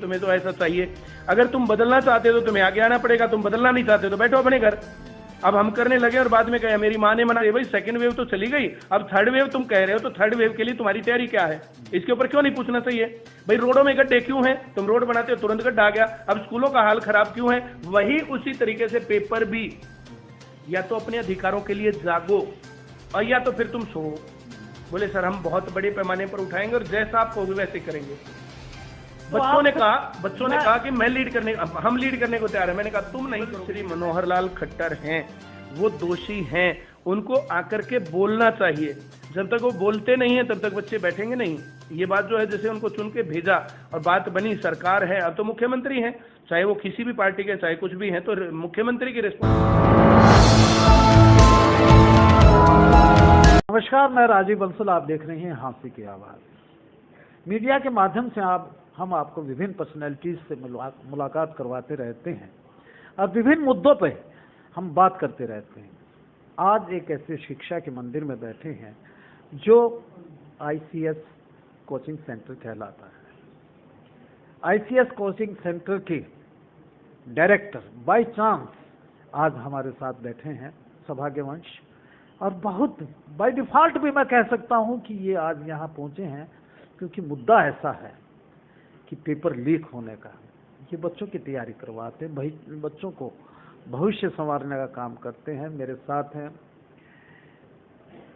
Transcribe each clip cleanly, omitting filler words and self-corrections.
तुम्हें तो ऐसा चाहिए। अगर तुम बदलना चाहते हो तो तुम्हें आगे आना पड़ेगा, तुम बदलना नहीं चाहते तो बैठो अपने घर। अब हम करने लगे और बाद में कहे मेरी माँ ने मना दिया। भाई सेकंड वेव तो चली गई, अब थर्ड वेव तुम कह रहे हो, तो थर्ड वेव के लिए तुम्हारी तैयारी क्या है, इसके ऊपर क्यों नहीं पूछना चाहिए? भाई रोडों में गड्ढे क्यों हैं, तुम रोड बनाते हो तुरंत गड्ढा आ गया। अब स्कूलों का हाल खराब क्यों है? वही उसी तरीके से पेपर भी, या तो अपने अधिकारों के लिए जागो और या तो फिर तुम सो। बोले सर हम बहुत बड़े पैमाने पर उठाएंगे और जैसा आप कहोगे वैसे करेंगे। बच्चों ने कहा कि मैं लीड करने, हम लीड करने को तैयार है। मैंने कहा तुम नहीं करो। श्री मनोहर लाल खट्टर हैं, वो दोषी हैं, उनको आकर के बोलना चाहिए। जब तक वो बोलते नहीं है तब तक बच्चे बैठेंगे नहीं। ये बात जो है, जैसे उनको चुन के भेजा और बात बनी, सरकार है, अब तो मुख्यमंत्री हैं, चाहे वो किसी भी पार्टी के चाहे कुछ भी हैं, तो मुख्यमंत्री की नमस्कार, मैं राजीव बंसल, आप देख रहे हैं हाँसी की आवाज़। मीडिया के माध्यम से हम आपको विभिन्न पर्सनैलिटीज से मुलाकात करवाते रहते हैं और विभिन्न मुद्दों पे हम बात करते रहते हैं। आज एक ऐसे शिक्षा के मंदिर में बैठे हैं जो ICS कोचिंग सेंटर कहलाता है। ICS कोचिंग सेंटर के डायरेक्टर बाय चांस आज हमारे साथ बैठे हैं, सौभाग्यवंश, और बहुत बाय डिफॉल्ट भी मैं कह सकता हूं कि ये आज यहाँ पहुंचे हैं क्योंकि मुद्दा ऐसा है कि पेपर लीक होने का। ये बच्चों की तैयारी करवाते हैं, बच्चों को भविष्य संवारने का काम करते हैं। मेरे साथ हैं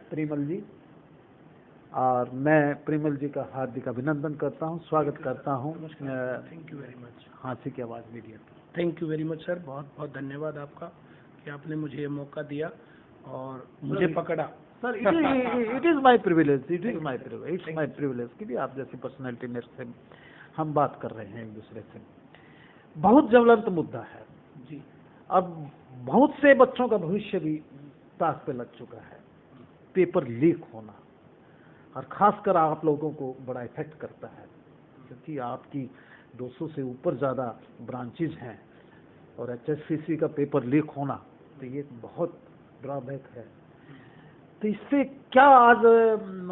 प्रिमल जी, और मैं प्रिमल जी का हार्दिक अभिनंदन करता हूं, स्वागत करता हूं। थैंक यू वेरी मच हाँसी की आवाज़ media. Thank you very much sir, बहुत बहुत धन्यवाद आपका कि आपने मुझे ये मौका दिया और मुझे पकड़ा। Sir it is my privilege, it's my privilege कि भी आप जैसी पर्सनैलिटी मेरे से हम बात कर रहे हैं एक दूसरे से। बहुत ज्वलंत मुद्दा है जी। अब बहुत से बच्चों का भविष्य भी ताक पे लग चुका है। पेपर लीक होना, और खासकर आप लोगों को बड़ा इफेक्ट करता है क्योंकि आपकी 200 से ऊपर ज़्यादा ब्रांचेज हैं और HSCC का पेपर लीक होना तो ये बहुत ड्रॉबैक है। तो इससे क्या आज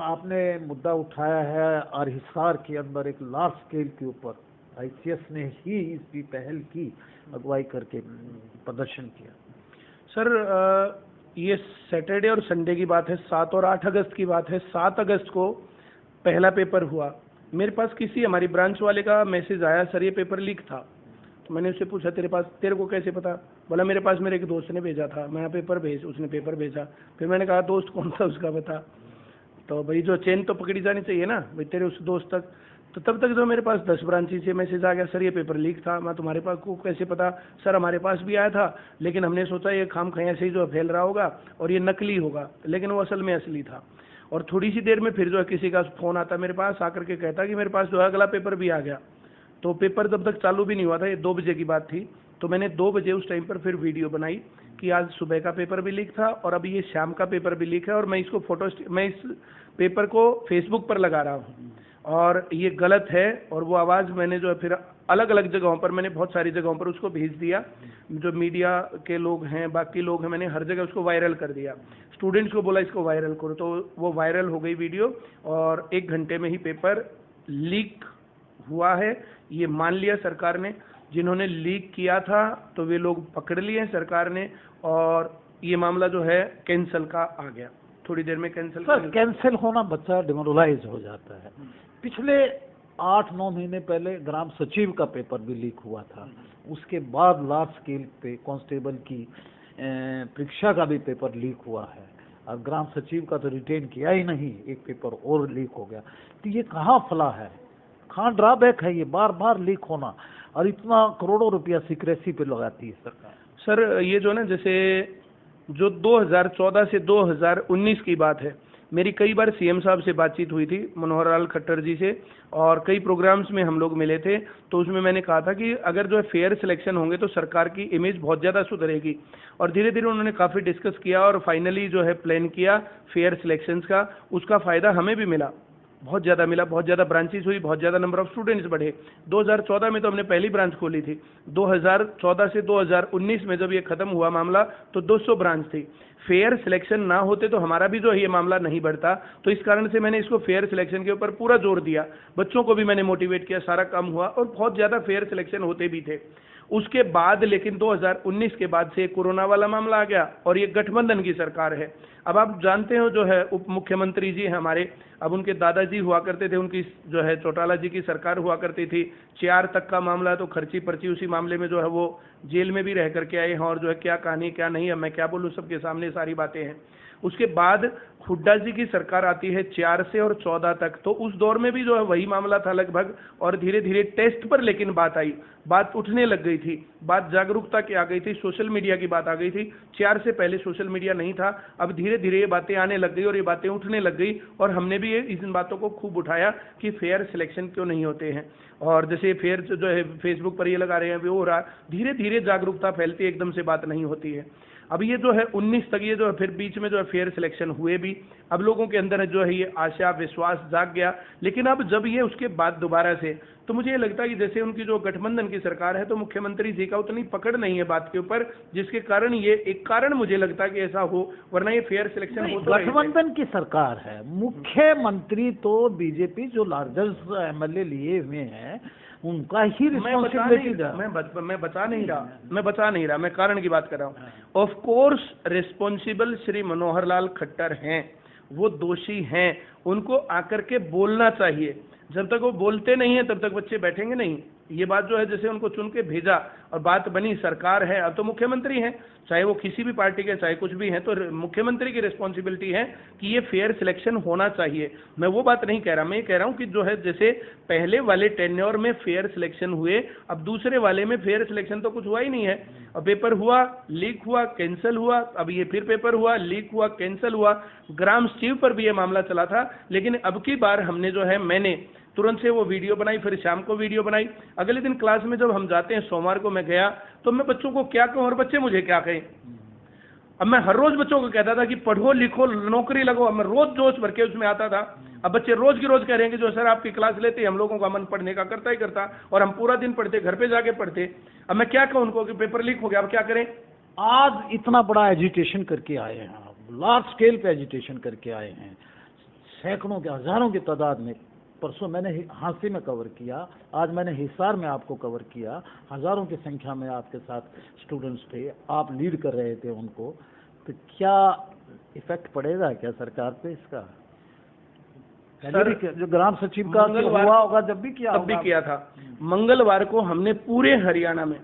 आपने मुद्दा उठाया है और हिसार के अंदर एक लार्ज स्केल के ऊपर ICS ने ही इसकी पहल की, अगुवाई करके प्रदर्शन किया। सर ये सैटरडे और संडे की बात है, 7 और 8 अगस्त की बात है। 7 अगस्त को पहला पेपर हुआ। मेरे पास किसी हमारी ब्रांच वाले का मैसेज आया, सर ये पेपर लीक था। तो मैंने उससे पूछा तेरे को कैसे पता? बोला मेरे पास मेरे एक दोस्त ने भेजा था, मैं उसने पेपर भेजा। फिर मैंने कहा दोस्त कौन सा उसका बता। तो भाई जो चेन तो पकड़ी जानी चाहिए ना भाई तेरे उस दोस्त तक। तो तब तक जो मेरे पास 10 ब्रांची से मैसेज आ गया, सर ये पेपर लीक था। मैं तुम्हारे पास को कैसे पता? सर हमारे पास भी आया था, लेकिन हमने सोचा ये खाम खैया से ही जो फैल रहा होगा और ये नकली होगा, लेकिन वो असल में असली था। और थोड़ी सी देर में फिर जो है किसी का फ़ोन आता मेरे पास, आकर के कहता कि मेरे पास जो है अगला पेपर भी आ गया। तो पेपर जब तक चालू भी नहीं हुआ था, ये 2 बजे की बात थी, तो मैंने 2 बजे उस टाइम पर फिर वीडियो बनाई कि आज सुबह का पेपर भी लीक था और अभी ये शाम का पेपर भी लीक है, और मैं इस पेपर को फेसबुक पर लगा रहा हूँ और ये गलत है। और वो आवाज़ मैंने जो है फिर अलग अलग जगहों पर, मैंने बहुत सारी जगहों पर उसको भेज दिया, जो मीडिया के लोग हैं, बाकी लोग हैं, मैंने हर जगह उसको वायरल कर दिया। स्टूडेंट्स को बोला इसको वायरल करो, तो वो वायरल हो गई वीडियो और 1 घंटे में ही पेपर लीक हुआ है। ये मान लिया सरकार ने, जिन्होंने लीक किया था तो वे लोग पकड़ लिए हैं सरकार ने, और ये मामला जो है कैंसिल का आ गया, थोड़ी देर में कैंसिल होना, बच्चा डिमोरलाइज हो जाता है। पिछले 8-9 महीने पहले ग्राम सचिव का पेपर भी लीक हुआ था, उसके बाद लार्ज स्केल पे कांस्टेबल की परीक्षा का भी पेपर लीक हुआ है, और ग्राम सचिव का तो रिटेन किया ही नहीं, एक पेपर और लीक हो गया। तो ये कहाँ फला है, कहाँ ड्रॉबैक है ये बार बार लीक होना, और इतना करोड़ों रुपया सिक्रेसी पे लगाती है सरकार। सर ये जो ना, जैसे जो 2014 से 2019 की बात है, मेरी कई बार CM साहब से बातचीत हुई थी, मनोहर लाल खट्टर जी से, और कई प्रोग्राम्स में हम लोग मिले थे। तो उसमें मैंने कहा था कि अगर जो है फेयर सिलेक्शन होंगे तो सरकार की इमेज बहुत ज़्यादा सुधरेगी, और धीरे धीरे उन्होंने काफ़ी डिस्कस किया और फाइनली जो है प्लान किया फेयर सिलेक्शंस का, उसका फ़ायदा हमें भी मिला। बहुत ज़्यादा मिला, बहुत ज़्यादा ब्रांचेस हुई, बहुत ज़्यादा नंबर ऑफ स्टूडेंट्स बढ़े। 2014 में तो हमने पहली ब्रांच खोली थी। 2014 से 2019 में जब ये खत्म हुआ मामला तो 200 ब्रांच थी। फेयर सिलेक्शन ना होते तो हमारा भी जो है ये मामला नहीं बढ़ता। तो इस कारण से मैंने इसको फेयर सिलेक्शन के ऊपर पूरा जोर दिया, बच्चों को भी मैंने मोटिवेट किया, सारा काम हुआ और बहुत ज़्यादा फेयर सिलेक्शन होते भी थे। उसके बाद लेकिन 2019 के बाद से कोरोना वाला मामला आ गया और ये गठबंधन की सरकार है। अब आप जानते हो जो है उप मुख्यमंत्री जी हैं हमारे, अब उनके दादाजी हुआ करते थे, उनकी जो है चौटाला जी की सरकार हुआ करती थी। 4 तक का मामला है तो खर्ची पर्ची उसी मामले में जो है वो जेल में भी रह करके आए हैं और जो है क्या कहानी क्या नहीं, अब मैं क्या बोलूँ, सबके सामने सारी बातें हैं। उसके बाद हुड्डा जी की सरकार आती है 4 से और 14 तक, तो उस दौर में भी जो है वही मामला था लगभग। और धीरे धीरे टेस्ट पर लेकिन बात आई, बात उठने लग गई थी, बात जागरूकता की आ गई थी, सोशल मीडिया की बात आ गई थी। 4 से पहले सोशल मीडिया नहीं था, अब धीरे धीरे ये बातें आने लग गई और ये बातें उठने लग गई और हमने भी इन बातों को खूब उठाया कि फेयर सिलेक्शन क्यों नहीं होते हैं। और जैसे फेयर जो है फेसबुक पर ये लगा रहे हैं वो हो रहा, धीरे धीरे जागरूकता फैलती है, एकदम से बात नहीं होती है। अब ये जो है 19 तक ये जो है फिर बीच में जो है फेयर सिलेक्शन हुए भी, अब लोगों के अंदर जो है ये आशा विश्वास जाग गया। लेकिन अब जब ये उसके बाद दोबारा से, तो मुझे ये लगता है कि जैसे उनकी जो गठबंधन की सरकार है तो मुख्यमंत्री जी का उतनी पकड़ नहीं है बात के ऊपर, जिसके कारण ये एक कारण मुझे लगता है कि ऐसा हो, वरना ये फेयर सिलेक्शन हो। तो गठबंधन की सरकार है, मुख्यमंत्री तो बीजेपी जो लार्जेस्ट एमएलए लिए हुए हैं उनका ही रिस्पॉन्सिबिलिटी है। मैं बचा नहीं रहा, मैं कारण की बात कर रहा हूँ। Of course responsible Shri Manohar Lal Khattar हैं, वो दोषी हैं, उनको आकर के बोलना चाहिए। जब तक वो बोलते नहीं है तब तक बच्चे बैठेंगे नहीं। ये बात जो है जैसे उनको चुन के भेजा और बात बनी, सरकार है, अब तो मुख्यमंत्री हैं, चाहे वो किसी भी पार्टी के चाहे कुछ भी हैं, तो मुख्यमंत्री की रिस्पॉन्सिबिलिटी है कि ये फेयर सिलेक्शन होना चाहिए। मैं वो बात नहीं कह रहा, मैं ये कह रहा हूँ कि जो है जैसे पहले वाले टेन्योर में फेयर सिलेक्शन हुए, अब दूसरे वाले में फेयर सिलेक्शन तो कुछ हुआ ही नहीं है। अब पेपर हुआ, लीक हुआ, कैंसिल हुआ, अब ये फिर पेपर हुआ, लीक हुआ, कैंसिल हुआ। ग्राम स्टीव पर भी ये मामला चला था, लेकिन अब की बार हमने जो है मैंने तुरंत से वो वीडियो बनाई, फिर शाम को वीडियो बनाई। अगले दिन क्लास में जब हम जाते हैं, सोमवार को मैं गया तो मैं बच्चों को क्या कहूँ और बच्चे मुझे क्या कहें। अब मैं हर रोज बच्चों को कहता था कि पढ़ो लिखो नौकरी लगो, अब मैं रोज जोश भर के उसमें आता था। अब बच्चे रोज की रोज कह रहे हैं कि जो सर आपकी क्लास लेते हैं हम लोगों का मन पढ़ने का करता ही करता, और हम पूरा दिन पढ़ते, घर पे जाके पढ़ते। अब मैं क्या कहूँ उनको कि पेपर लीक हो गया, अब क्या करें। आज इतना बड़ा एजिटेशन करके आए हैं, लार्ज स्केल पे एजिटेशन करके आए हैं, सैकड़ों के हजारों की तादाद में। परसों मैंने हांसी में कवर किया, आज मैंने हिसार में आपको कवर किया, हजारों की संख्या में आपके साथ स्टूडेंट्स थे, आप लीड कर रहे थे उनको। तो क्या इफेक्ट पड़ेगा क्या सरकार पे इसका? सर, जो ग्राम सचिव का हुआ होगा जब भी किया था, मंगलवार को हमने पूरे हरियाणा में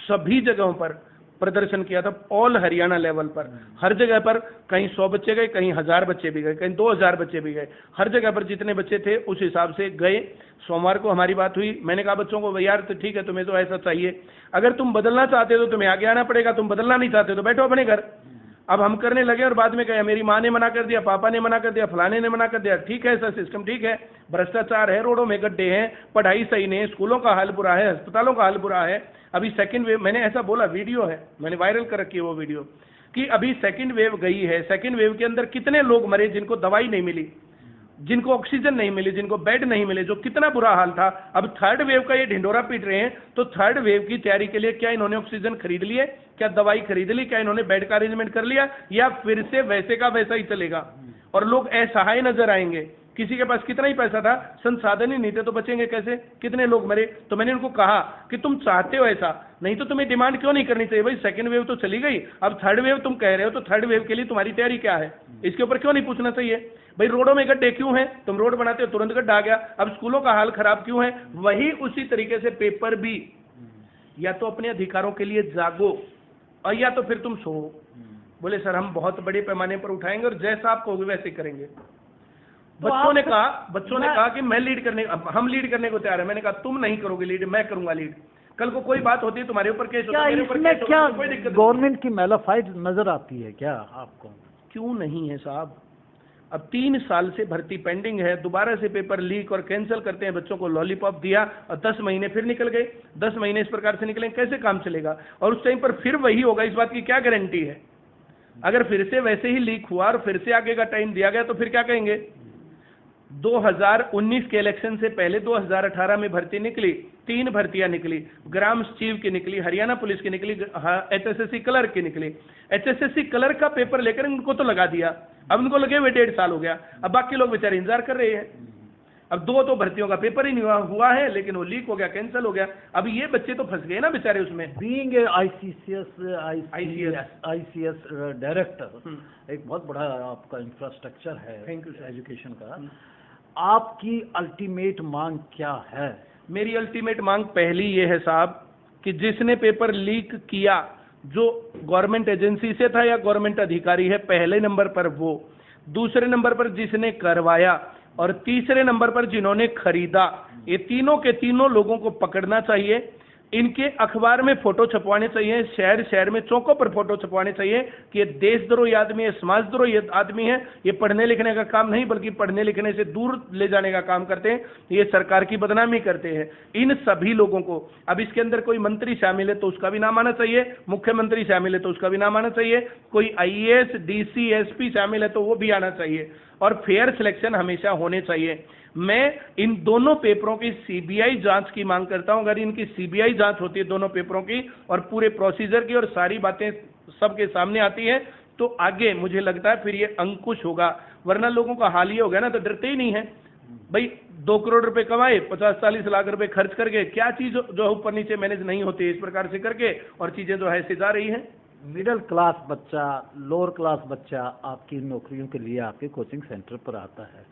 सभी जगहों पर प्रदर्शन किया था, ऑल हरियाणा लेवल पर, हर जगह पर। कहीं 100 बच्चे गए, कहीं 1000 बच्चे भी गए, कहीं 2000 बच्चे भी गए, हर जगह पर जितने बच्चे थे उस हिसाब से गए। सोमवार को हमारी बात हुई, मैंने कहा बच्चों को यार तो ठीक है, तुम्हें तो ऐसा चाहिए, अगर तुम बदलना चाहते हो तो तुम्हें आगे आना पड़ेगा, तुम बदलना नहीं चाहते तो बैठो अपने घर। अब हम करने लगे और बाद में कहे मेरी माँ ने मना कर दिया, पापा ने मना कर दिया, फलाने ने मना कर दिया। ठीक है, ऐसा सिस्टम ठीक है, भ्रष्टाचार है, रोडों में गड्ढे हैं, पढ़ाई सही नहीं, स्कूलों का हाल बुरा है, अस्पतालों का हाल बुरा है। अभी सेकंड वेव, मैंने ऐसा बोला, वीडियो है, मैंने वायरल कर रखी है वो वीडियो, कि अभी सेकंड वेव गई है, सेकंड वेव के अंदर कितने लोग मरे जिनको दवाई नहीं मिली, जिनको ऑक्सीजन नहीं मिली, जिनको बेड नहीं मिले, जो कितना बुरा हाल था। अब थर्ड वेव का ये ढिंडोरा पीट रहे हैं, तो थर्ड वेव की तैयारी के लिए क्या इन्होंने ऑक्सीजन खरीद लिए, क्या दवाई खरीद ली, क्या इन्होंने बेड का अरेंजमेंट कर लिया, या फिर से वैसे का वैसा ही चलेगा और लोग असहाय नजर आएंगे। किसी के पास कितना ही पैसा था, संसाधन ही नहीं थे, तो बचेंगे कैसे, कितने लोग मरे। तो मैंने उनको कहा कि तुम चाहते हो ऐसा, नहीं तो तुम्हें डिमांड क्यों नहीं करनी चाहिए। भाई सेकंड वेव तो चली गई, अब थर्ड वेव तुम कह रहे हो, तो थर्ड वेव के लिए तुम्हारी तैयारी क्या है, इसके ऊपर क्यों नहीं पूछना चाहिए। भाई रोडों में गड्ढे क्यों हैं, तुम रोड बनाते हो तुरंत गड्ढा आ गया। अब स्कूलों का हाल खराब क्यों है, वही उसी तरीके से पेपर भी, या तो अपने अधिकारों के लिए जागो और या तो फिर तुम सो। बोले सर हम बहुत बड़े पैमाने पर उठाएंगे और जैसा आप कहोगे वैसे करेंगे। बच्चों ने कहा कि मैं लीड करने, हम लीड करने को तैयार है। मैंने कहा तुम नहीं करोगे लीड, मैं करूंगा लीड। कल को कोई बात होती है तुम्हारे ऊपर केस होता है, मेरे ऊपर केस होता है, कोई दिक्कत गवर्नमेंट की मैलाफाइड नजर आती है क्या आपको? क्यों नहीं है साहब, अब 3 साल से भर्ती पेंडिंग है, दोबारा से पेपर लीक और कैंसिल करते हैं, बच्चों को लॉलीपॉप दिया और 10 महीने फिर निकल गए, 10 महीने इस प्रकार से निकले, कैसे काम चलेगा। और उस टाइम पर फिर वही होगा, इस बात की क्या गारंटी है। अगर फिर से वैसे ही लीक हुआ और फिर से आगे का टाइम दिया गया तो फिर क्या कहेंगे। 2019 के इलेक्शन से पहले 2018 में भर्ती निकली, 3 भर्तियां निकली, ग्राम सचिव की निकली, हरियाणा पुलिस की निकली, एचएसएससी क्लर्क की निकली। एचएसएससी क्लर्क का पेपर लेकर इनको तो लगा दिया, अब उनको लगे हुए 1.5 साल हो गया, अब बाकी लोग बेचारे इंतजार कर रहे हैं। अब 2 तो भर्तियों का पेपर ही नहीं हुआ है, लेकिन वो लीक हो गया, कैंसिल हो गया। अब ये बच्चे तो फंस गए ना बेचारे उसमें। बीइंग ए आईसीएस डायरेक्टर, एक बहुत बड़ा आपका इंफ्रास्ट्रक्चर है एजुकेशन का, आपकी अल्टीमेट मांग क्या है? मेरी अल्टीमेट मांग पहली ये है साहब कि जिसने पेपर लीक किया, जो गवर्नमेंट एजेंसी से था या गवर्नमेंट अधिकारी है, पहले नंबर पर वो, दूसरे नंबर पर जिसने करवाया, और तीसरे नंबर पर जिन्होंने खरीदा, ये तीनों के तीनों लोगों को पकड़ना चाहिए। इनके अखबार में फोटो छपवाने चाहिए, शहर शहर में चौकों पर फोटो छपवाने चाहिए कि ये देशद्रोही आदमी है, समाजद्रोही आदमी है, ये पढ़ने लिखने का काम नहीं बल्कि पढ़ने लिखने से दूर ले जाने का काम करते हैं, ये सरकार की बदनामी करते हैं। इन सभी लोगों को, अब इसके अंदर कोई मंत्री शामिल है तो उसका भी नाम आना चाहिए, मुख्यमंत्री शामिल है तो उसका भी नाम आना चाहिए, कोई आईएएस, डीसी, एसपी शामिल है तो वो भी आना चाहिए, और फेयर सिलेक्शन हमेशा होने चाहिए। मैं इन दोनों पेपरों की सीबीआई जांच की मांग करता हूं। अगर इनकी सीबीआई जांच होती है दोनों पेपरों की, और पूरे प्रोसीजर की, और सारी बातें सबके सामने आती हैं, तो आगे मुझे लगता है फिर ये अंकुश होगा। वरना लोगों का हाल ये हो गया ना, तो डरते ही नहीं है भाई। 2 करोड़ रुपए कमाए, 50-40 लाख रुपए खर्च करके, क्या चीज जो ऊपर नीचे मैनेज नहीं होती इस प्रकार से करके, और चीजें जो है जा रही हैं। मिडिल क्लास बच्चा, लोअर क्लास बच्चा आपकी नौकरियों के लिए आपके कोचिंग सेंटर पर आता है,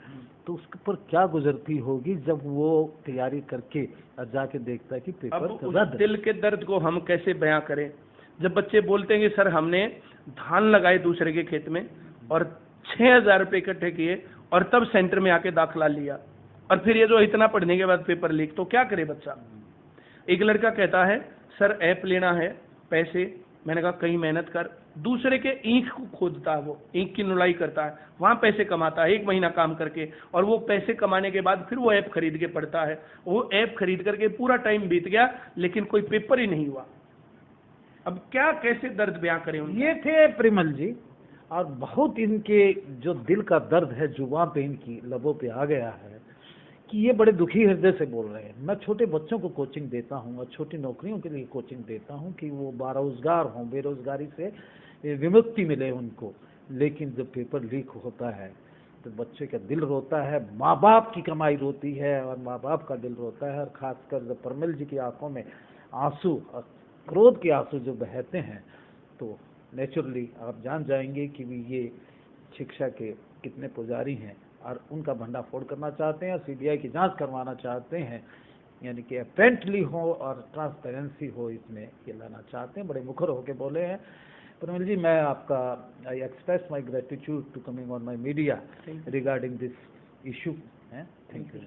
तो उसके पर क्या गुजरती होगी जब वो तैयारी करके जाके देखता है कि पेपर अब दिल के दर्द को हम कैसे बयां करें, जब बच्चे बोलते हैं कि सर हमने धान लगाए दूसरे के खेत में और 6,000 रुपये इकट्ठे किए और तब सेंटर में आके दाखिला लिया, और फिर ये जो इतना पढ़ने के बाद पेपर लीक, तो क्या करे बच्चा। एक लड़का कहता है सर ऐप लेना है, पैसे, मैंने कहा कहीं मेहनत कर। दूसरे के ईंख को खोदता है, वो ईंख की नुलाई करता है, वहां पैसे कमाता है 1 महीना काम करके, और वो पैसे कमाने के बाद फिर वो ऐप खरीद के पढ़ता है। वो ऐप खरीद करके पूरा टाइम बीत गया, लेकिन कोई पेपर ही नहीं हुआ। अब क्या कैसे दर्द बयां करें। ये थे परिमल जी, और बहुत इनके जो दिल का दर्द है जुबान पे, इनकी लबों पे आ गया है कि ये बड़े दुखी हृदय से बोल रहे हैं। मैं छोटे बच्चों को कोचिंग देता हूँ और छोटी नौकरियों के लिए कोचिंग देता हूँ कि वो बेरोजगार हों, बेरोजगारी से विमुक्ति मिले उनको, लेकिन जब पेपर लीक होता है तो बच्चे का दिल रोता है, माँ बाप की कमाई रोती है, और माँ बाप का दिल रोता है। और खासकर जब परिमल जी की आंखों में आंसू, क्रोध के आंसू जो बहते हैं, तो नेचुरली आप जान जाएंगे कि ये शिक्षा के कितने पुजारी हैं और उनका भंडाफोड़ करना चाहते हैं और सीबीआई की जांच करवाना चाहते हैं, यानी कि अपेरेंटली हो और ट्रांसपेरेंसी हो, इसमें ये लाना चाहते हैं। बड़े मुखर होकर बोले हैं। परिमल जी, मैं आपका I express my gratitude to coming on my media regarding this issue. Thank you.